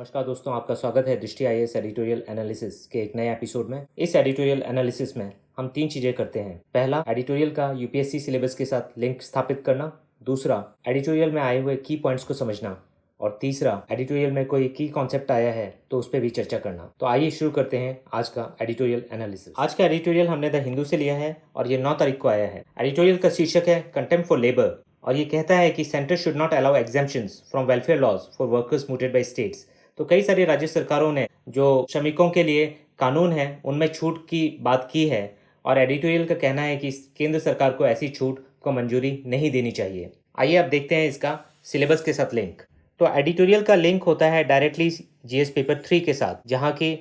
नमस्कार दोस्तों, आपका स्वागत है दृष्टि आईएएस एडिटोरियल एनालिसिस के एक नए एपिसोड में। इस एडिटोरियल एनालिसिस में हम 3 चीज़ें करते हैं। पहला, एडिटोरियल का यूपीएससी सिलेबस के साथ लिंक स्थापित करना। दूसरा, एडिटोरियल में आए हुए की पॉइंट्स को समझना। और तीसरा, एडिटोरियल में कोई की कॉन्सेप्ट आया है तो उस पर भी चर्चा करना। तो आइए शुरू करते हैं आज का एडिटोरियल एनालिसिस। आज का एडिटोरियल हमने द हिंदू से लिया है और ये 9 तारीख को आया है। एडिटोरियल का शीर्षक है कंटेम्प्ट फॉर लेबर और ये कहता है कि centre should not allow exemptions from welfare laws for workers mooted by states. तो कई सारी राज्य सरकारों ने जो श्रमिकों के लिए कानून है उनमें छूट की बात की है और एडिटोरियल का कहना है कि केंद्र सरकार को ऐसी छूट को मंजूरी नहीं देनी चाहिए। आइए अब देखते हैं इसका सिलेबस के साथ लिंक। तो एडिटोरियल का लिंक होता है डायरेक्टली जीएस पेपर 3 के साथ, जहाँ की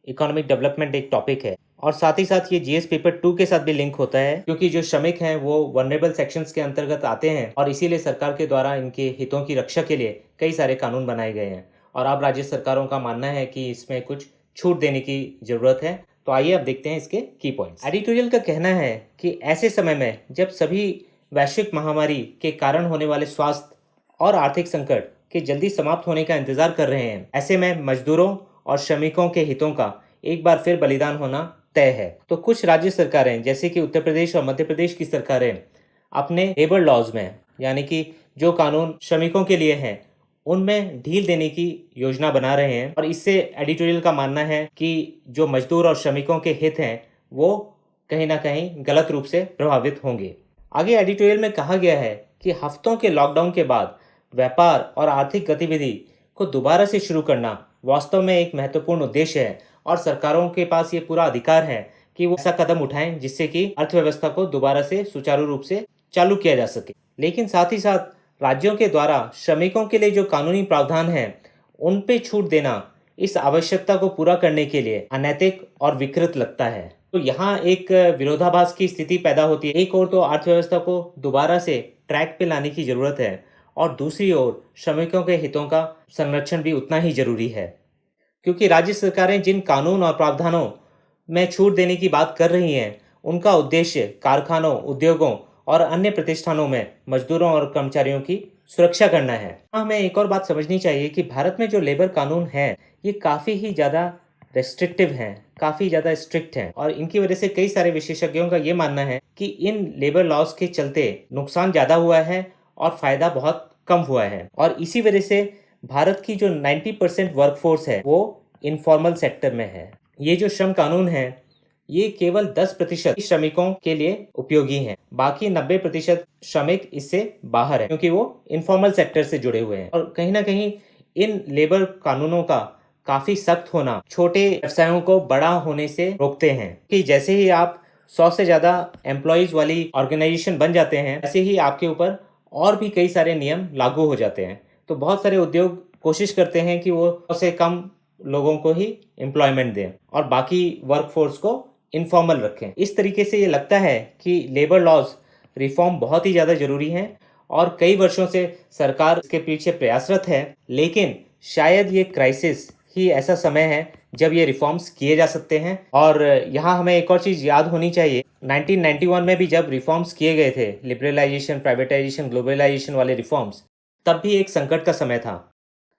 इकोनॉमिक डेवलपमेंट एक टॉपिक है, और साथ ही साथ ये जीएस पेपर 2 के साथ भी लिंक होता है, क्योंकि जो श्रमिक हैं वो वनरेबल सेक्शंस के अंतर्गत आते हैं और इसीलिए सरकार के द्वारा इनके हितों की रक्षा के लिए कई सारे कानून बनाए गए हैं और अब राज्य सरकारों का मानना है कि इसमें कुछ छूट देने की जरूरत है। तो आइए अब देखते हैं इसके की पॉइंट्स। एडिटोरियल का कहना है कि ऐसे समय में जब सभी वैश्विक महामारी के कारण होने वाले स्वास्थ्य और आर्थिक संकट के जल्दी समाप्त होने का इंतजार कर रहे हैं, ऐसे में मजदूरों और श्रमिकों के हितों का एक बार फिर बलिदान होना तय है। तो कुछ राज्य सरकारें जैसे कि उत्तर प्रदेश और मध्य प्रदेश की सरकारें अपने लेबर लॉज में, यानी कि जो कानून श्रमिकों के लिए हैं, उनमें ढील देने की योजना बना रहे हैं और इससे एडिटोरियल का मानना है कि जो मजदूर और श्रमिकों के हित हैं वो कहीं ना कहीं गलत रूप से प्रभावित होंगे। आगे एडिटोरियल में कहा गया है कि हफ्तों के लॉकडाउन के बाद व्यापार और आर्थिक गतिविधि को दोबारा से शुरू करना वास्तव में एक महत्वपूर्ण उद्देश्य है और सरकारों के पास ये पूरा अधिकार है कि वो ऐसा कदम उठाएं जिससे कि अर्थव्यवस्था को दोबारा से सुचारू रूप से चालू किया जा सके। लेकिन साथ ही साथ राज्यों के द्वारा श्रमिकों के लिए जो कानूनी प्रावधान हैं उन पे छूट देना इस आवश्यकता को पूरा करने के लिए अनैतिक और विकृत लगता है। तो यहाँ एक विरोधाभास की स्थिति पैदा होती है। एक ओर तो अर्थव्यवस्था को दोबारा से ट्रैक पे लाने की जरूरत है और दूसरी ओर श्रमिकों के हितों का संरक्षण भी उतना ही जरूरी है, क्योंकि राज्य सरकारें जिन कानून और प्रावधानों में छूट देने की बात कर रही हैं उनका उद्देश्य कारखानों, उद्योगों और अन्य प्रतिष्ठानों में मजदूरों और कर्मचारियों की सुरक्षा करना है। हमें एक और बात समझनी चाहिए कि भारत में जो लेबर कानून हैं ये काफ़ी ही ज़्यादा रेस्ट्रिक्टिव हैं, काफ़ी ज़्यादा स्ट्रिक्ट हैं और इनकी वजह से कई सारे विशेषज्ञों का ये मानना है कि इन लेबर लॉज के चलते नुकसान ज़्यादा हुआ है और फ़ायदा बहुत कम हुआ है। और इसी वजह से भारत की जो 90% वर्कफोर्स है वो इनफॉर्मल सेक्टर में है। ये जो श्रम कानून है ये केवल 10% श्रमिकों के लिए उपयोगी हैं, बाकी 90% श्रमिक इससे बाहर है क्योंकि वो इनफॉर्मल सेक्टर से जुड़े हुए हैं। और कहीं ना कहीं इन लेबर कानूनों का काफी सख्त होना छोटे व्यवसायों को बड़ा होने से रोकते हैं कि जैसे ही आप 100 से ज्यादा एम्प्लॉयज वाली ऑर्गेनाइजेशन बन जाते हैं ऐसे ही आपके ऊपर और भी कई सारे नियम लागू हो जाते हैं। तो बहुत सारे उद्योग कोशिश करते हैं कि वो 100 से कम लोगों को ही एम्प्लॉयमेंट दें और बाकी वर्कफोर्स को इनफॉर्मल रखें। इस तरीके से ये लगता है कि लेबर लॉज रिफॉर्म बहुत ही ज़्यादा ज़रूरी है और कई वर्षों से सरकार इसके पीछे प्रयासरत है, लेकिन शायद ये क्राइसिस ही ऐसा समय है जब ये रिफॉर्म्स किए जा सकते हैं। और यहाँ हमें एक और चीज़ याद होनी चाहिए, 1991 में भी जब रिफॉर्म्स किए गए थे, लिबरलाइजेशन, प्राइवेटाइजेशन, ग्लोबलाइजेशन वाले रिफॉर्म्स, तब भी एक संकट का समय था।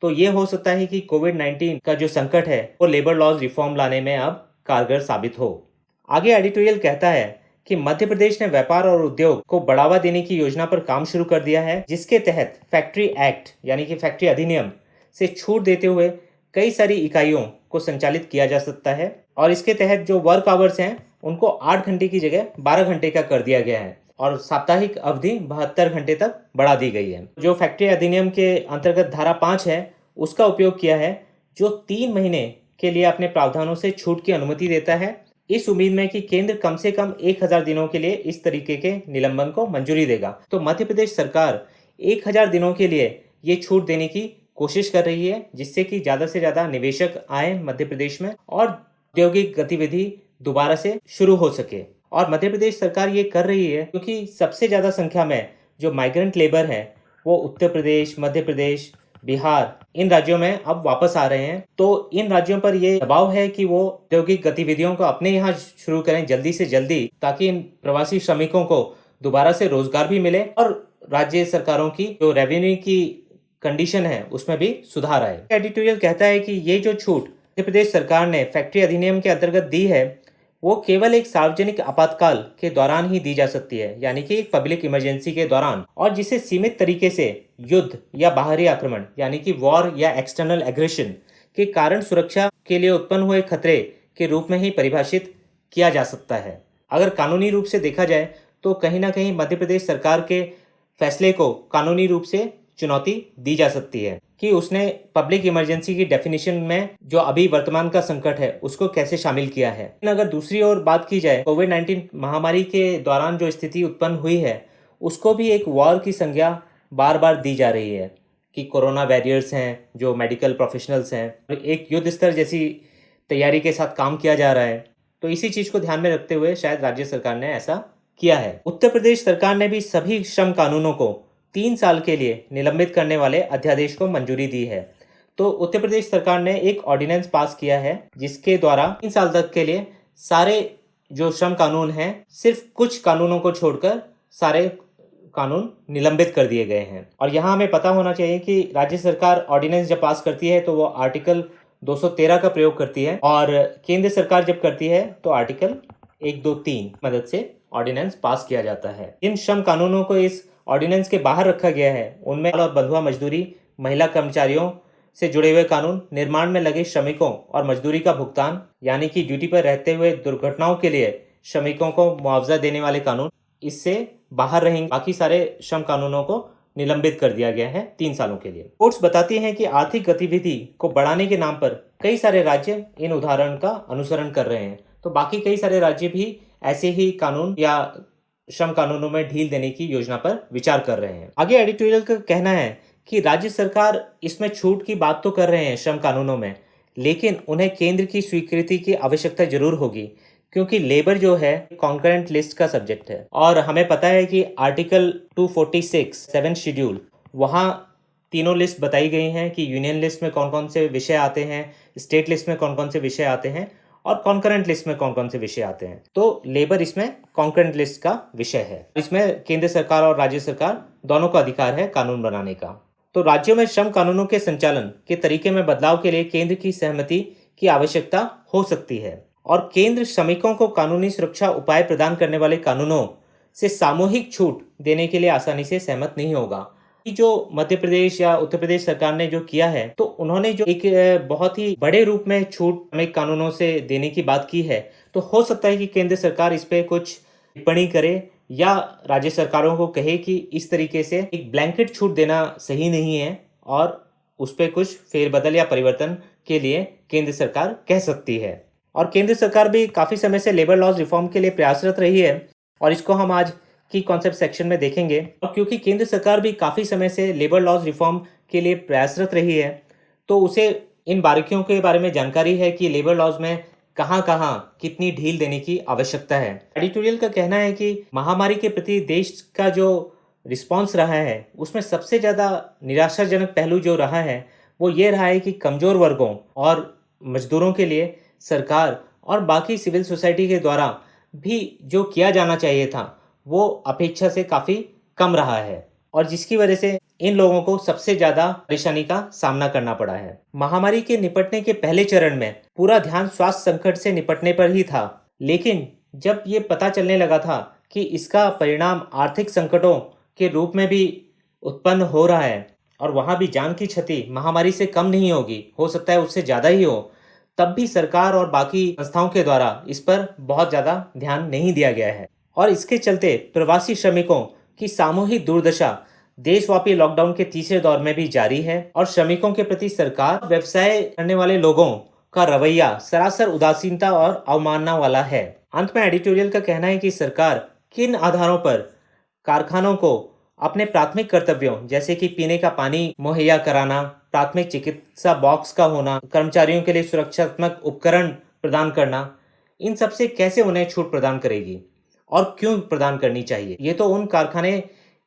तो ये हो सकता है कि कोविड-19 का जो संकट है वो लेबर लॉज रिफॉर्म लाने में अब कारगर साबित हो। आगे एडिटोरियल कहता है कि मध्य प्रदेश ने व्यापार और उद्योग को बढ़ावा देने की योजना पर काम शुरू कर दिया है, जिसके तहत फैक्ट्री एक्ट यानी कि फैक्ट्री अधिनियम से छूट देते हुए कई सारी इकाइयों को संचालित किया जा सकता है और इसके तहत जो वर्क आवर्स हैं उनको 8 घंटे की जगह 12 घंटे का कर दिया गया है और साप्ताहिक अवधि 72 घंटे तक बढ़ा दी गई है। जो फैक्ट्री अधिनियम के अंतर्गत धारा 5 है उसका उपयोग किया है, जो 3 महीने के लिए अपने प्रावधानों से छूट की अनुमति देता है, इस उम्मीद में कि केंद्र कम से कम 1000 दिनों के लिए इस तरीके के निलंबन को मंजूरी देगा। तो मध्य प्रदेश सरकार 1000 दिनों के लिए ये छूट देने की कोशिश कर रही है, जिससे कि ज़्यादा से ज़्यादा निवेशक आए मध्य प्रदेश में और औद्योगिक गतिविधि दोबारा से शुरू हो सके। और मध्य प्रदेश सरकार ये कर रही है क्योंकि सबसे ज़्यादा संख्या में जो माइग्रेंट लेबर है वो उत्तर प्रदेश, मध्य प्रदेश, बिहार, इन राज्यों में अब वापस आ रहे हैं। तो इन राज्यों पर ये दबाव है कि वो औद्योगिक गतिविधियों को अपने यहाँ शुरू करें जल्दी से जल्दी, ताकि इन प्रवासी श्रमिकों को दोबारा से रोजगार भी मिले और राज्य सरकारों की जो रेवेन्यू की कंडीशन है उसमें भी सुधार आए। एडिटोरियल कहता है कि ये जो छूट मध्य प्रदेश सरकार ने फैक्ट्री अधिनियम के अंतर्गत दी है वो केवल एक सार्वजनिक आपातकाल के दौरान ही दी जा सकती है, यानी कि एक पब्लिक इमरजेंसी के दौरान, और जिसे सीमित तरीके से युद्ध या बाहरी आक्रमण यानी कि वॉर या एक्सटर्नल एग्रेशन के कारण सुरक्षा के लिए उत्पन्न हुए खतरे के रूप में ही परिभाषित किया जा सकता है। अगर कानूनी रूप से देखा जाए तो कहीं ना कहीं मध्य प्रदेश सरकार के फैसले को कानूनी रूप से चुनौती दी जा सकती है कि उसने पब्लिक इमरजेंसी की डेफिनेशन में जो अभी वर्तमान का संकट है उसको कैसे शामिल किया है। लेकिन अगर दूसरी ओर बात की जाए, कोविड-19 महामारी के दौरान जो स्थिति उत्पन्न हुई है उसको भी एक वॉर की संज्ञा बार बार दी जा रही है कि कोरोना वॉरियर्स हैं, जो मेडिकल प्रोफेशनल्स हैं, एक युद्ध स्तर जैसी तैयारी के साथ काम किया जा रहा है। तो इसी चीज को ध्यान में रखते हुए शायद राज्य सरकार ने ऐसा किया है। उत्तर प्रदेश सरकार ने भी सभी श्रम कानूनों को 3 साल के लिए निलंबित करने वाले अध्यादेश को मंजूरी दी है। तो उत्तर प्रदेश सरकार ने एक ऑर्डिनेंस पास किया है जिसके द्वारा 3 साल तक के लिए सारे जो श्रम कानून हैं, सिर्फ कुछ कानूनों को छोड़कर सारे कानून निलंबित कर दिए गए हैं। और यहाँ हमें पता होना चाहिए कि राज्य सरकार ऑर्डिनेंस जब पास करती है तो वो आर्टिकल 213 का प्रयोग करती है, और केंद्र सरकार जब करती है तो आर्टिकल 123 मदद से ऑर्डिनेंस पास किया जाता है। इन श्रम कानूनों को इस ऑर्डिनेंस के बाहर रखा गया है उनमें और बंधुआ मजदूरी, महिला कर्मचारियों से जुड़े हुए कानून, निर्माण में लगे श्रमिकों और मजदूरी का भुगतान यानी कि ड्यूटी पर रहते हुए दुर्घटनाओं के लिए श्रमिकों को मुआवजा देने वाले कानून, इससे बाहर रहेंगे। बाकी सारे श्रम कानूनों को निलंबित कर दिया गया है 3 सालों के लिए। रिपोर्ट्स बताती हैं कि आर्थिक गतिविधि को बढ़ाने के नाम पर कई सारे राज्य इन उदाहरण का अनुसरण कर रहे हैं। तो बाकी कई सारे राज्य भी ऐसे ही कानून या श्रम कानूनों में ढील देने की योजना पर विचार कर रहे हैं। आगे एडिटोरियल का कहना है कि राज्य सरकार इसमें छूट की बात तो कर रहे हैं श्रम कानूनों में, लेकिन उन्हें केंद्र की स्वीकृति की आवश्यकता जरूर होगी, क्योंकि लेबर जो है कॉन्करेंट लिस्ट का सब्जेक्ट है। और हमें पता है कि आर्टिकल 246 7 शेड्यूल, वहाँ तीनों लिस्ट बताई गई हैं कि यूनियन लिस्ट में कौन कौन से विषय आते हैं, स्टेट लिस्ट में कौन कौन से विषय आते हैं और कॉन्करेंट लिस्ट में कौन कौन से विषय आते हैं। तो लेबर इसमें कॉन्करेंट लिस्ट का विषय है। इसमें केंद्र सरकार और राज्य सरकार दोनों का अधिकार है कानून बनाने का। तो राज्यों में श्रम कानूनों के संचालन के तरीके में बदलाव के लिए केंद्र की सहमति की आवश्यकता हो सकती है, और केंद्र श्रमिकों को कानूनी सुरक्षा उपाय प्रदान करने वाले कानूनों से सामूहिक छूट देने के लिए आसानी से सहमत नहीं होगा। जो मध्य प्रदेश या उत्तर प्रदेश सरकार ने जो किया है, तो उन्होंने जो एक बहुत ही बड़े रूप में छूट हमें कानूनों से देने की बात की है, तो हो सकता है कि केंद्र सरकार इस पे कुछ टिप्पणी करे या राज्य सरकारों को कहे कि इस तरीके से एक ब्लैंकेट छूट देना सही नहीं है, और उस पर कुछ फेरबदल या परिवर्तन के लिए केंद्र सरकार कह सकती है। और केंद्र सरकार भी काफ़ी समय से लेबर लॉज रिफॉर्म के लिए प्रयासरत रही है, और इसको हम आज की कॉन्सेप्ट सेक्शन में देखेंगे। और क्योंकि केंद्र सरकार भी काफ़ी समय से लेबर लॉज रिफॉर्म के लिए प्रयासरत रही है, तो उसे इन बारीकियों के बारे में जानकारी है कि लेबर लॉज में कहाँ कहाँ कितनी ढील देने की आवश्यकता है। एडिटोरियल का कहना है कि महामारी के प्रति देश का जो रिस्पॉन्स रहा है उसमें सबसे ज़्यादा निराशाजनक पहलू जो रहा है वो ये रहा है कि कमज़ोर वर्गों और मजदूरों के लिए सरकार और बाकी सिविल सोसाइटी के द्वारा भी जो किया जाना चाहिए था वो अपेक्षा से काफ़ी कम रहा है, और जिसकी वजह से इन लोगों को सबसे ज़्यादा परेशानी का सामना करना पड़ा है। महामारी के निपटने के पहले चरण में पूरा ध्यान स्वास्थ्य संकट से निपटने पर ही था, लेकिन जब ये पता चलने लगा था कि इसका परिणाम आर्थिक संकटों के रूप में भी उत्पन्न हो रहा है और वहाँ भी जान की क्षति महामारी से कम नहीं होगी, हो सकता है उससे ज़्यादा ही हो, तब भी सरकार और बाकी संस्थाओं के द्वारा इस पर बहुत ज़्यादा ध्यान नहीं दिया गया है। और इसके चलते प्रवासी श्रमिकों की सामूहिक दुर्दशा देशव्यापी लॉकडाउन के तीसरे दौर में भी जारी है, और श्रमिकों के प्रति सरकार व्यवसाय करने वाले लोगों का रवैया सरासर उदासीनता और अवमानना वाला है। अंत में एडिटोरियल का कहना है कि सरकार किन आधारों पर कारखानों को अपने प्राथमिक कर्तव्यों जैसे कि पीने का पानी मुहैया कराना, प्राथमिक चिकित्सा बॉक्स का होना, कर्मचारियों के लिए सुरक्षात्मक उपकरण प्रदान करना, इन सब से कैसे उन्हें छूट प्रदान करेगी और क्यों प्रदान करनी चाहिए। ये तो उन कारखाने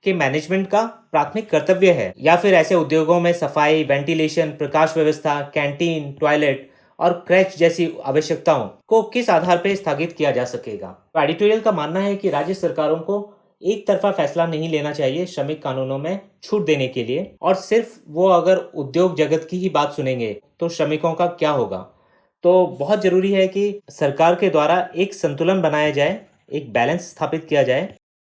के मैनेजमेंट का प्राथमिक कर्तव्य है, या फिर ऐसे उद्योगों में सफाई, वेंटिलेशन, प्रकाश व्यवस्था, कैंटीन, टॉयलेट और क्रैच जैसी आवश्यकताओं को किस आधार पर स्थगित किया जा सकेगा। तो एडिटोरियल का मानना है कि राज्य सरकारों को एक तरफा फैसला नहीं लेना चाहिए श्रमिक कानूनों में छूट देने के लिए, और सिर्फ वो अगर उद्योग जगत की ही बात सुनेंगे तो श्रमिकों का क्या होगा। तो बहुत ज़रूरी है कि सरकार के द्वारा एक संतुलन बनाया जाए, एक बैलेंस स्थापित किया जाए,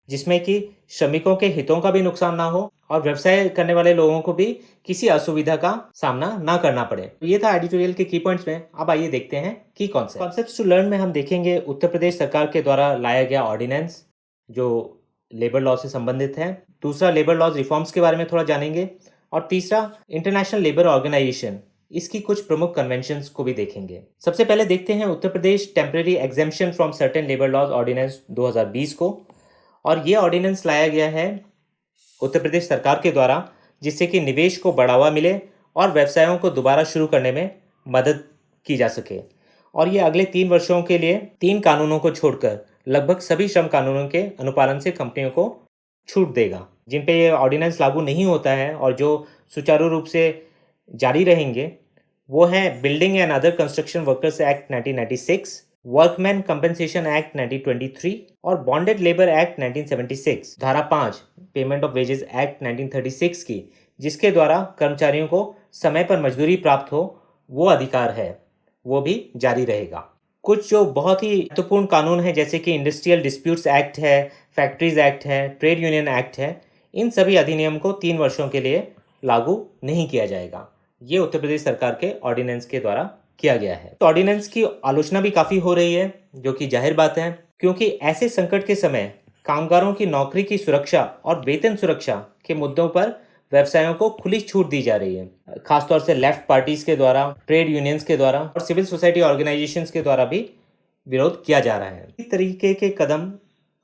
जिसमें कि श्रमिकों के हितों का भी नुकसान ना हो और व्यवसाय करने वाले लोगों को भी किसी असुविधा का सामना ना करना पड़े। तो ये था एडिटोरियल के की पॉइंट्स में। अब आइए देखते हैं की कॉन्सेप्ट्स टू लर्न में हम देखेंगे उत्तर प्रदेश सरकार के द्वारा लाया गया ऑर्डिनेंस जो लेबर लॉ से संबंधित है। दूसरा, लेबर लॉज रिफॉर्म्स के बारे में थोड़ा जानेंगे। और तीसरा, इंटरनेशनल लेबर ऑर्गेनाइजेशन, इसकी कुछ प्रमुख कन्वेंशंस को भी देखेंगे। सबसे पहले देखते हैं Uttar Pradesh temporary exemption from certain labour laws ordinance 2020 को। और ये ऑर्डिनेंस लाया गया है उत्तर प्रदेश सरकार के द्वारा, जिससे कि निवेश को बढ़ावा मिले और व्यवसायों को दोबारा शुरू करने में मदद की जा सके। और ये अगले 3 वर्षों के लिए 3 कानूनों को छोड़कर लगभग सभी श्रम कानूनों के अनुपालन से कंपनियों को छूट देगा। जिन पे ये ऑर्डिनेंस लागू नहीं होता है और जो सुचारू रूप से जारी रहेंगे वो हैं building and other construction workers act 1996, workman compensation act 1923 और बॉन्डेड लेबर एक्ट 1976, धारा 5 पेमेंट ऑफ वेजेस एक्ट 1936 की, जिसके द्वारा कर्मचारियों को समय पर मजदूरी प्राप्त हो, वो अधिकार है, वो भी जारी रहेगा। कुछ जो बहुत ही महत्वपूर्ण कानून है जैसे कि इंडस्ट्रियल डिस्प्यूट्स एक्ट है, फैक्ट्रीज एक्ट है, ट्रेड यूनियन एक्ट है, इन सभी अधिनियम को 3 वर्षों के लिए लागू नहीं किया जाएगा। ये उत्तर प्रदेश सरकार के ऑर्डिनेंस के द्वारा किया गया है। तो ऑर्डिनेंस की आलोचना भी काफ़ी हो रही है, जो कि जाहिर बात है, क्योंकि ऐसे संकट के समय कामगारों की नौकरी की सुरक्षा और वेतन सुरक्षा के मुद्दों पर व्यवसायों को खुली छूट दी जा रही है। खासतौर से लेफ्ट पार्टीज के द्वारा, ट्रेड यूनियंस के द्वारा और सिविल सोसाइटी ऑर्गेनाइजेशंस के द्वारा भी विरोध किया जा रहा है। इस तरीके के कदम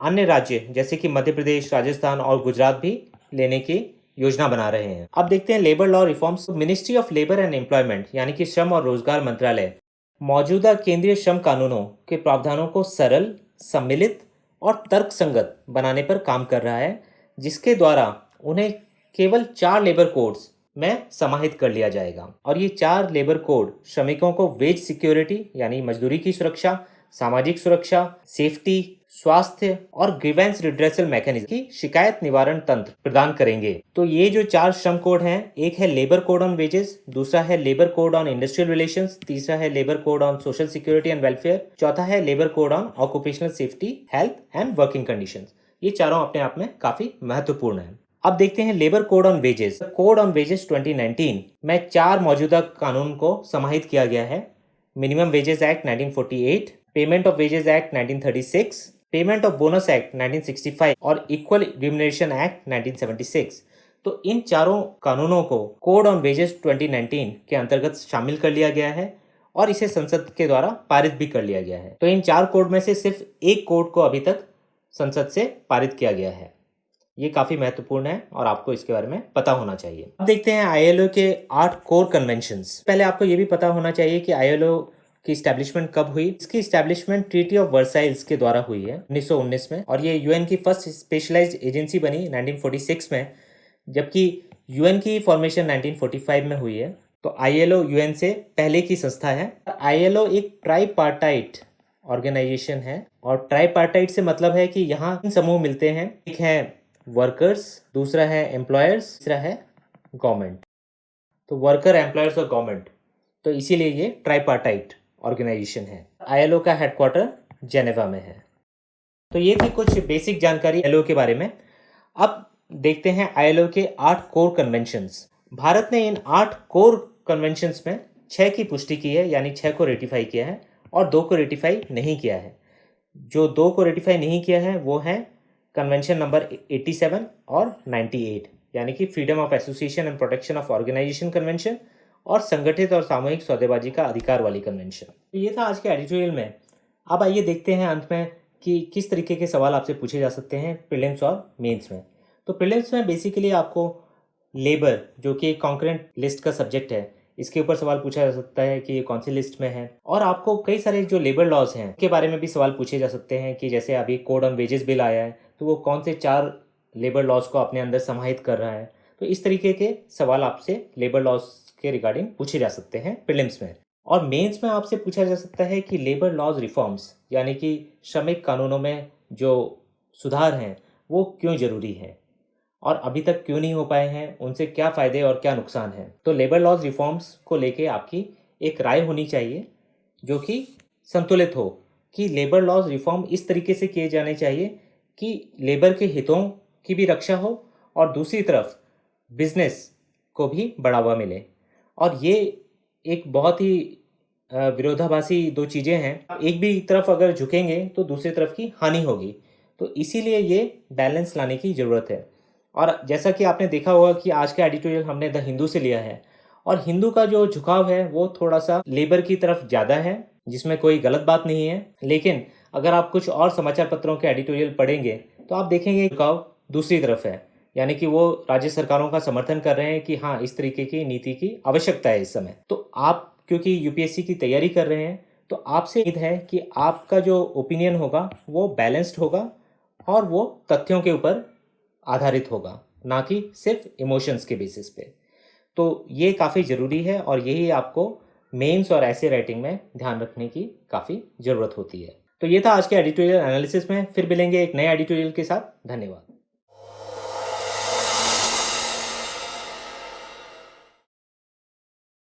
अन्य राज्य जैसे कि मध्य प्रदेश, राजस्थान और गुजरात भी लेने की योजना बना रहे हैं। अब देखते हैं labour law reforms. Ministry of labour and employment यानी कि श्रम और रोजगार मंत्रालय मौजूदा केंद्रीय श्रम कानूनों के प्रावधानों को सरल, सम्मिलित और तर्कसंगत बनाने पर काम कर रहा है, जिसके द्वारा उन्हें केवल 4 लेबर कोड्स में समाहित कर लिया जाएगा। और ये 4 लेबर कोड श्रमिकों को वेज सिक्योरिटी यानी मजदूरी की सुरक्षा, सामाजिक सुरक्षा, सेफ्टी, स्वास्थ्य और ग्रीवेंस रिड्रेसल मैकेनिज्म की शिकायत निवारण तंत्र प्रदान करेंगे। तो ये जो 4 श्रम कोड हैं, एक है लेबर कोड ऑन वेजेस, दूसरा है labour code on industrial relations, तीसरा है labour code on social security and welfare, चौथा है labour code on occupational safety, health and working conditions. ये चारों अपने आप में काफी महत्वपूर्ण है। अब देखते हैं labour code on wages. Code on wages 2019 में 4 मौजूदा कानून को समाहित किया गया है। Minimum wages act 1948, payment of wages act 1936, payment of bonus act 1965 और इक्वल रिम्यूनरेशन एक्ट 1976। तो इन चारों कानूनों को कोड ऑन वेजेस 2019 के अंतर्गत शामिल कर लिया गया है और इसे संसद के द्वारा पारित भी कर लिया गया है। तो इन 4 कोड में से सिर्फ एक कोड को अभी तक संसद से पारित किया गया है। ये काफ़ी महत्वपूर्ण है और आपको इसके बारे में पता होना चाहिए। अब देखते हैं आईएलओ के 8 कोर कन्वेंशंस। पहले आपको ये भी पता होना चाहिए कि आईएलओ की स्टैब्लिशमेंट कब हुई। इसकी स्टैब्लिशमेंट ट्रीटी ऑफ वर्साइल्स के द्वारा हुई है 1919 में, और ये यूएन की फर्स्ट स्पेशलाइज्ड एजेंसी बनी 1946 में, जबकि यूएन की फॉर्मेशन 1945 में हुई है। तो आईएलओ यूएन से पहले की संस्था है। आईएलओ एक ट्राईपार्टाइट ऑर्गेनाइजेशन है, और ट्राईपार्टाइट से मतलब है कि यहाँ 3 समूह मिलते हैं। एक है वर्कर्स, दूसरा है एम्प्लॉयर्स, तीसरा है गवर्नमेंट। तो वर्कर, एम्प्लॉयर्स और गवर्नमेंट, तो इसीलिए ये ट्राईपार्टाइट ऑर्गेनाइजेशन है। आईएलओ का हेडक्वार्टर जेनेवा में है। तो ये थी कुछ बेसिक जानकारी आईएलओ के बारे में। अब देखते हैं आईएलओ के 8 कोर कन्वेंशंस। भारत ने इन 8 कोर कन्वेंशंस में 6 की पुष्टि की है, यानी 6 को रेटिफाई किया है, और 2 को रेटिफाई नहीं किया है। जो 2 को रेटिफाई नहीं किया है वो है कन्वेंशन नंबर 87 और 98, यानी कि freedom of association and protection of organisation convention और संगठित और सामूहिक सौदेबाजी का अधिकार वाली कन्वेंशन। तो ये था आज के एडिटोरियल में। अब आइए देखते हैं अंत में कि किस तरीके के सवाल आपसे पूछे जा सकते हैं प्रीलिम्स और मेंस में। तो प्रीलिम्स में बेसिकली आपको लेबर, जो कि एक कॉन्करेंट लिस्ट का सब्जेक्ट है, इसके ऊपर सवाल पूछा जा सकता है कि ये कौन सी लिस्ट में है। और आपको कई सारे जो लेबर लॉज हैं के बारे में भी सवाल पूछे जा सकते हैं कि जैसे अभी कोड ऑन वेजेस बिल आया है, तो वो कौन से 4 लेबर लॉज को अपने अंदर समाहित कर रहा है। तो इस तरीके के सवाल आपसे लेबर लॉज के रिगार्डिंग पूछे जा सकते हैं प्रीलिम्स में। और मेंस में आपसे पूछा जा सकता है कि लेबर लॉज रिफॉर्म्स, यानी कि श्रमिक कानूनों में जो सुधार हैं, वो क्यों ज़रूरी है और अभी तक क्यों नहीं हो पाए हैं, उनसे क्या फ़ायदे और क्या नुकसान हैं। तो लेबर लॉज रिफॉर्म्स को लेके आपकी एक राय होनी चाहिए जो कि संतुलित हो, कि लेबर लॉज रिफॉर्म इस तरीके से किए जाने चाहिए कि लेबर के हितों की भी रक्षा हो और दूसरी तरफ बिजनेस को भी बढ़ावा मिले। और ये एक बहुत ही विरोधाभासी दो चीज़ें हैं। एक भी तरफ अगर झुकेंगे तो दूसरी तरफ की हानि होगी। तो इसीलिए ये बैलेंस लाने की ज़रूरत है। और जैसा कि आपने देखा होगा कि आज का एडिटोरियल हमने द हिंदू से लिया है, और हिंदू का जो झुकाव है वो थोड़ा सा लेबर की तरफ ज़्यादा है, जिसमें कोई गलत बात नहीं है। लेकिन अगर आप कुछ और समाचार पत्रों के एडिटोरियल पढ़ेंगे तो आप देखेंगे झुकाव दूसरी तरफ है, यानी कि वो राज्य सरकारों का समर्थन कर रहे हैं कि हाँ, इस तरीके की नीति की आवश्यकता है इस समय। तो आप क्योंकि यूपीएससी की तैयारी कर रहे हैं तो आपसे उम्मीद है कि आपका जो ओपिनियन होगा वो बैलेंस्ड होगा और वो तथ्यों के ऊपर आधारित होगा, ना कि सिर्फ इमोशंस के बेसिस पे। तो ये काफ़ी ज़रूरी है और यही आपको मेंस और ऐसे राइटिंग में ध्यान रखने की काफ़ी ज़रूरत होती है। तो ये था आज के एडिटोरियल एनालिसिस में। फिर मिलेंगे एक नए एडिटोरियल के साथ। धन्यवाद।